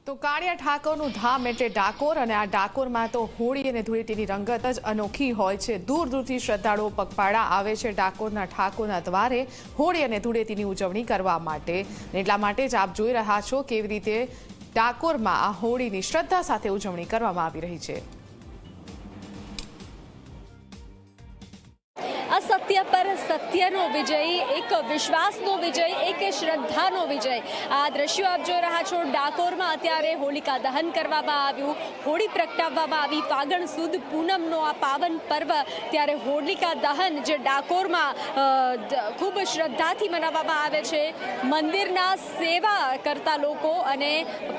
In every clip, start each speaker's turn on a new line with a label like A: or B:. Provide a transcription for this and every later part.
A: તો કાળિયા ઠાકોરનું ધામ એટલે ડાકોર અને આ ડાકોરમાં તો હોળી અને ધૂળેટીની રંગત જ અનોખી હોય છે। દૂર દૂરથી શ્રદ્ધાળુઓ પગપાળા આવે છે ડાકોરના ઠાકોરના દ્વારે હોળી અને ધૂળેટીની ઉજવણી કરવા માટે। એટલા માટે જ આપ જોઈ રહ્યા છો કેવી રીતે ડાકોરમાં આ હોળીની શ્રદ્ધા સાથે ઉજવણી કરવામાં આવી રહી છે।
B: असत्य पर सत्यનો विजय, एक विश्वासનો विजय, एक श्रद्धाનો विजय। आ દ્રશ્યો આપ જોઈ રહ્યા છો। ડાકોરમાં અત્યારે હોલિકા દહન કરવામાં આવ્યું, હોળી પ્રગટાવવામાં આવી। ફાગણ સુદ પૂનમનો આ પાવન પર્વ, ત્યારે હોલિકા દહન જે ડાકોરમાં ખૂબ શ્રદ્ધાથી મનાવવામાં આવે છે। મંદિરના સેવા કરતા લોકો અને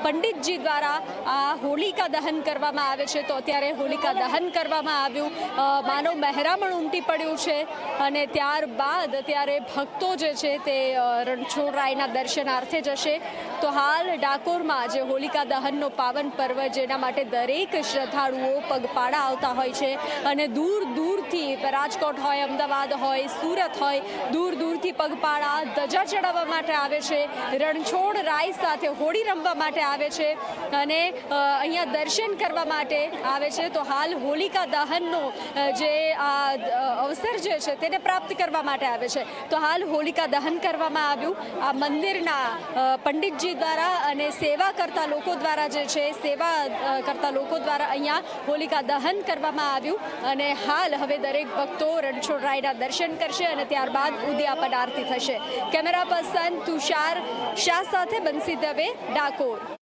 B: પંડિતજી દ્વારા આ હોલિકા દહન કરવામાં આવે છે। તો અત્યારે હોલિકા દહન કરવામાં આવ્યું, માનવ મહેરામણ ઉમટી પડ્યું છે અને ત્યારબાદ અત્યારે ભક્તો જે છે તે રણછોડરાયના દર્શનાર્થે જશે। તો હાલ ડાકોરમાં જે હોલિકા દહનનો પાવન પર્વ, જેના માટે દરેક શ્રદ્ધાળુઓ પગપાળા આવતા હોય છે અને દૂર દૂરથી, રાજકોટ હોય, અમદાવાદ હોય, સુરત હોય, દૂર દૂરથી પગપાળા ધજા ચડાવવા માટે આવે છે, રણછોડરાય સાથે હોળી રમવા માટે આવે છે અને અહીંયા દર્શન કરવા માટે આવે છે। તો હાલ હોલિકા દહનનો જે આ અવસર જે છે તેને પ્રાપ્ત કરવા માટે આવે છે। તો હાલ હોલિકા દહન કરવામાં આવ્યું આ મંદિરના પંડિતજી દ્વારા અને સેવા કરતા લોકો દ્વારા જે છે, સેવા કરતા લોકો દ્વારા અહીંયા હોલિકા દહન કરવામાં આવ્યું અને હાલ હવે દરેક ભક્તો રણછોડરાયના દર્શન કરશે અને ત્યારબાદ ઉદ્યાપન આરતી થશે। કેમેરા પર્સન તુષાર શાહ સાથે બંસી દવે, ડાકોર।